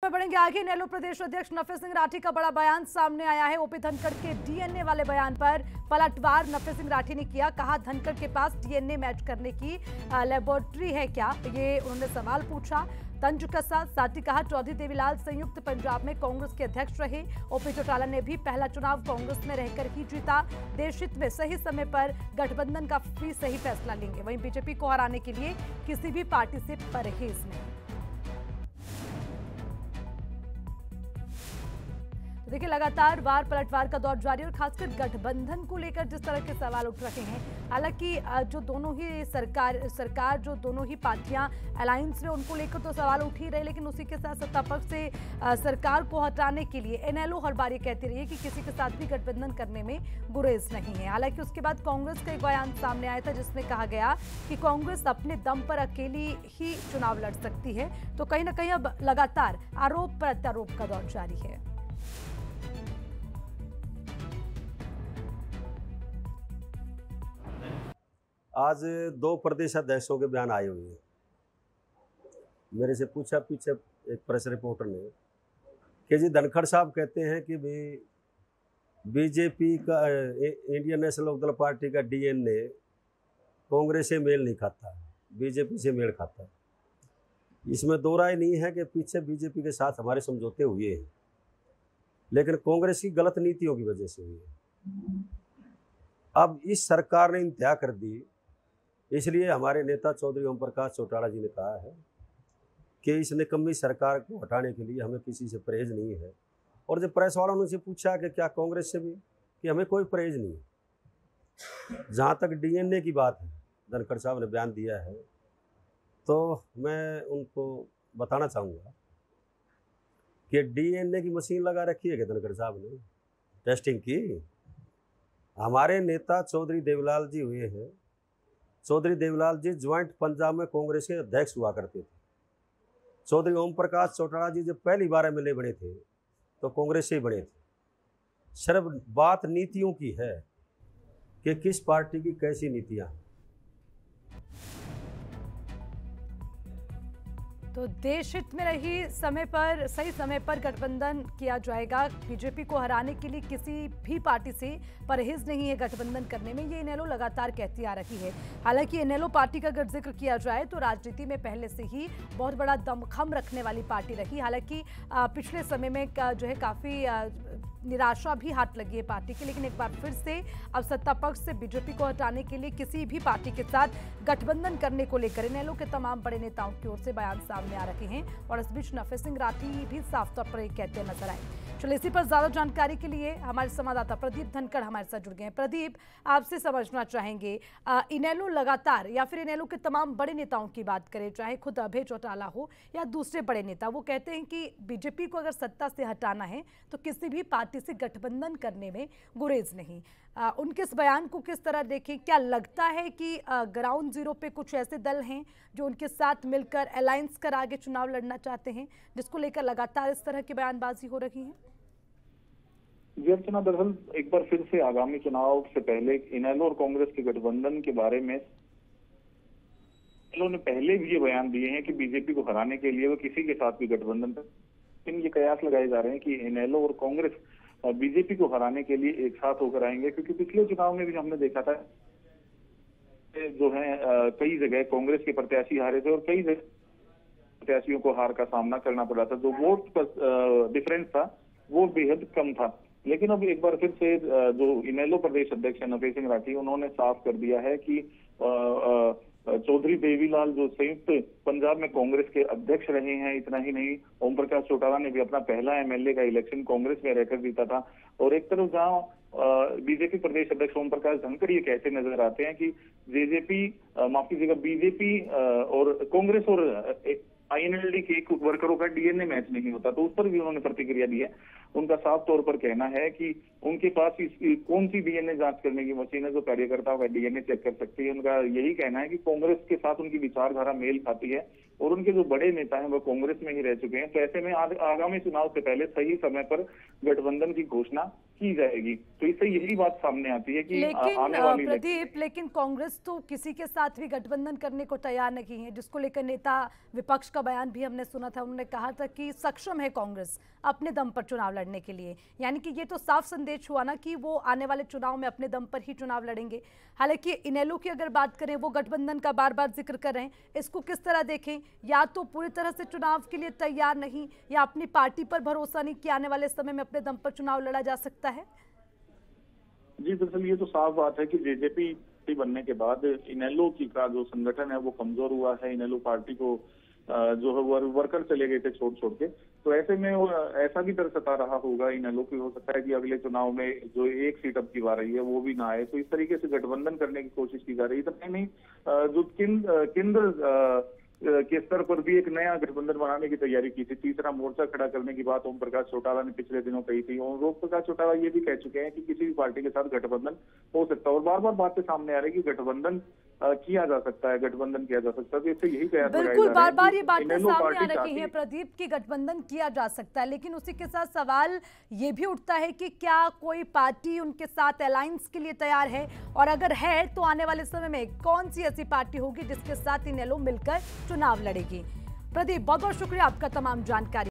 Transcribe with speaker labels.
Speaker 1: में बढ़ेंगे आगे। इनेलो प्रदेश अध्यक्ष नफे सिंह राठी का बड़ा बयान सामने आया है। ओपी धनखड़ के डीएनए वाले बयान पर पलटवार नफे सिंह राठी ने किया। कहा धनखड़ के पास डीएनए मैच करने की लेबोरेटरी है क्या, ये उन्होंने सवाल पूछा। तंज कसा साथ ही कहा चौधरी देवीलाल संयुक्त पंजाब में कांग्रेस के अध्यक्ष रहे। ओपी चौटाला ने भी पहला चुनाव कांग्रेस में रहकर ही जीता। देश हित में सही समय पर गठबंधन का भी सही फैसला लेंगे। वहीं बीजेपी को हराने के लिए किसी भी पार्टी से परहेज नहीं। देखिए लगातार वार पलटवार का दौर जारी और खासकर गठबंधन को लेकर जिस तरह के सवाल उठ रहे हैं। हालांकि जो दोनों ही सरकार जो दोनों ही पार्टियां अलायंस में, उनको लेकर तो सवाल उठ ही रहे, लेकिन उसी के साथ सत्ता पक्ष से सरकार को हटाने के लिए इनेलो हर बार ये कहती रही है कि किसी के साथ भी गठबंधन करने में गुरेज नहीं है। हालांकि उसके बाद कांग्रेस का एक बयान सामने आया था जिसमें कहा गया कि कांग्रेस अपने दम पर अकेली ही चुनाव लड़ सकती है। तो कहीं ना कहीं अब लगातार आरोप प्रत्यारोप का दौर जारी है।
Speaker 2: आज 2 प्रदेश अध्यक्षों के बयान आए हुए हैं। मेरे से पूछा पीछे एक प्रेस रिपोर्टर ने कि जी धनखड़ साहब कहते हैं कि भाई बीजेपी का इंडियन नेशनल लोकदल पार्टी का डीएनए कांग्रेस से मेल नहीं खाता, बीजेपी से मेल खाता है। इसमें दो राय नहीं है कि पीछे बीजेपी के साथ हमारे समझौते हुए हैं, लेकिन कांग्रेस की गलत नीतियों की वजह से हुए हैं। अब इस सरकार ने इंतहा कर दी, इसलिए हमारे नेता चौधरी ओम प्रकाश चौटाला जी ने कहा है कि इस निकम्मी सरकार को हटाने के लिए हमें किसी से परहेज नहीं है। और जब प्रेस वालों ने उनसे पूछा कि क्या कांग्रेस से भी, कि हमें कोई परहेज नहीं है। जहाँ तक डीएनए की बात है, धनखड़ साहब ने बयान दिया है, तो मैं उनको बताना चाहूँगा कि डीएनए की मशीन लगा रखी है कि धनखड़ साहब ने टेस्टिंग की। हमारे नेता चौधरी देवीलाल जी हुए हैं। चौधरी देवीलाल जी ज्वाइंट पंजाब में कांग्रेस के अध्यक्ष हुआ करते थे। चौधरी ओम प्रकाश चौटाला जी जब पहली बार एमएलए बने थे तो कांग्रेस से ही बने थे। सिर्फ बात नीतियों की है कि किस पार्टी की कैसी नीतियां।
Speaker 1: तो देश हित में रही समय पर सही समय पर गठबंधन किया जाएगा। बीजेपी को हराने के लिए किसी भी पार्टी से परहेज नहीं है गठबंधन करने में, ये इनेलो लगातार कहती आ रही है। हालांकि इनेलो पार्टी का अगर जिक्र किया जाए तो राजनीति में पहले से ही बहुत बड़ा दमखम रखने वाली पार्टी रही। हालांकि पिछले समय में जो है काफ़ी निराशा भी हाथ लगी है पार्टी की, लेकिन एक बार फिर से अब सत्ता पक्ष से बीजेपी को हटाने के लिए किसी भी पार्टी के साथ गठबंधन करने को लेकर इनेलो के तमाम बड़े नेताओं की ओर से बयान सामने आ रहे हैं। और इस बीच नफे सिंह राठी भी साफ तौर पर कहते नजर आए। चलिए इसी पर ज्यादा जानकारी के लिए हमारे संवाददाता प्रदीप धनखड़ हमारे साथ जुड़ गए हैं। प्रदीप, आपसे समझना चाहेंगे इनेलो लगातार या फिर इनेलो के तमाम बड़े नेताओं की बात करें, चाहे खुद अभय चौटाला हो या दूसरे बड़े नेता, वो कहते हैं कि बीजेपी को अगर सत्ता से हटाना है तो किसी भी पार्टी से गठबंधन करने में गुरेज नहीं। उनके इस बयान को किस तरह देखें? क्या लगता है कि ग्राउंड जीरो पे कुछ ऐसे दल हैं जो उनके साथ मिलकर अलायंस कर आगे चुनाव लड़ना चाहते हैं, जिसको लेकर लगातार इस तरह की बयानबाजी हो रही है?
Speaker 3: जी अर्चना, दरअसल एक बार फिर से आगामी चुनाव से पहले इनेलो और कांग्रेस के गठबंधन के बारे में इनेलो ने पहले भी ये बयान दिए हैं कि बीजेपी को हराने के लिए वो किसी के साथ भी गठबंधन कर, लेकिन ये कयास लगाए जा रहे हैं कि इनेलो और कांग्रेस बीजेपी को हराने के लिए एक साथ होकर आएंगे। क्योंकि पिछले चुनाव में भी हमने देखा था जो है कई जगह कांग्रेस के प्रत्याशी हारे थे और कई जगह प्रत्याशियों को हार का सामना करना पड़ा था। जो वोट का डिफरेंस था वो बेहद कम था। लेकिन अब एक बार फिर से जो इनेलो प्रदेश अध्यक्ष नफे सिंह राठी, उन्होंने साफ कर दिया है कि चौधरी देवीलाल जो संयुक्त पंजाब में कांग्रेस के अध्यक्ष रहे हैं, इतना ही नहीं ओम प्रकाश चौटाला ने भी अपना पहला एमएलए का इलेक्शन कांग्रेस में रहकर जीता था। और एक तरफ जहां बीजेपी प्रदेश अध्यक्ष ओम प्रकाश धनखड़ ये कहते नजर आते हैं कि माफ कीजिएगा, बीजेपी और कांग्रेस और आईएनएलडी के एक वर्करों का डीएनए मैच नहीं होता, तो उस पर भी उन्होंने प्रतिक्रिया दी है। उनका साफ तौर पर कहना है कि उनके पास कौन सी डीएनए जांच करने की मशीन है जो कार्यकर्ताओं का डीएनए चेक कर सकती है। उनका यही कहना है कि कांग्रेस के साथ उनकी विचारधारा मेल खाती है, और उनके जो बड़े नेता हैं वो कांग्रेस में ही रह चुके हैं। तो ऐसे में आगामी चुनाव से पहले सही समय पर गठबंधन की घोषणा की जाएगी। तो इससे यही बात सामने आती है कि आने वाली
Speaker 1: प्रदीप, लेकिन कांग्रेस तो किसी के साथ भी गठबंधन करने को तैयार नहीं है, जिसको लेकर नेता विपक्ष का बयान भी हमने सुना था। उन्होंने कहा था कि सक्षम है कांग्रेस अपने दम पर चुनाव लड़ने के लिए। यानी कि ये तो साफ संदेश हुआ ना कि वो आने वाले चुनाव में अपने दम पर ही चुनाव लड़ेंगे। हालांकि इनेलो की अगर बात करें, वो गठबंधन का बार बार जिक्र कर रहे हैं, इसको किस तरह देखें? या तो पूरी तरह से चुनाव के लिए तैयार नहीं, या अपनी पार्टी पर भरोसा नहीं कि आने वाले समय में अपने दम पर चुनाव लड़ा जा सकता है?
Speaker 3: जी, दरअसल ये तो साफ बात है कि जेजेपी बनने के बाद इनेलो की का जो संगठन है वो कमजोर हुआ है। इनेलो पार्टी को जो है वर्कर चले गए थे छोड़ के। तो ऐसे में ऐसा भी डर सता रहा होगा इनेलो की, हो सकता है कि अगले चुनाव में जो एक सीट अब की आ रही है वो भी ना आए। तो इस तरीके से गठबंधन करने की कोशिश की जा रही है। तो नहीं जो केंद्र के स्तर पर भी एक नया गठबंधन बनाने की तैयारी की थी। तीसरा मोर्चा खड़ा करने की बात ओम प्रकाश चौटाला ने पिछले दिनों कही थी, और ओम प्रकाश चौटाला ये भी कह चुके हैं कि किसी भी पार्टी के साथ गठबंधन हो सकता है। और बार बार बातें सामने आ रही है कि गठबंधन किया जा सकता है, गठबंधन किया जा सकता है। तो इससे यही कयास लगाया जा रहा है।
Speaker 1: बिल्कुल, बार बार ये बातें सामने आ रही हैं प्रदीप की गठबंधन किया जा सकता है, लेकिन उसी के साथ सवाल ये भी उठता है कि क्या कोई पार्टी उनके साथ अलायंस के लिए तैयार है, और अगर है तो आने वाले समय में कौन सी ऐसी पार्टी होगी जिसके साथ इनेलो मिलकर चुनाव लड़ेगी? प्रदीप, बहुत बहुत शुक्रिया आपका तमाम जानकारी।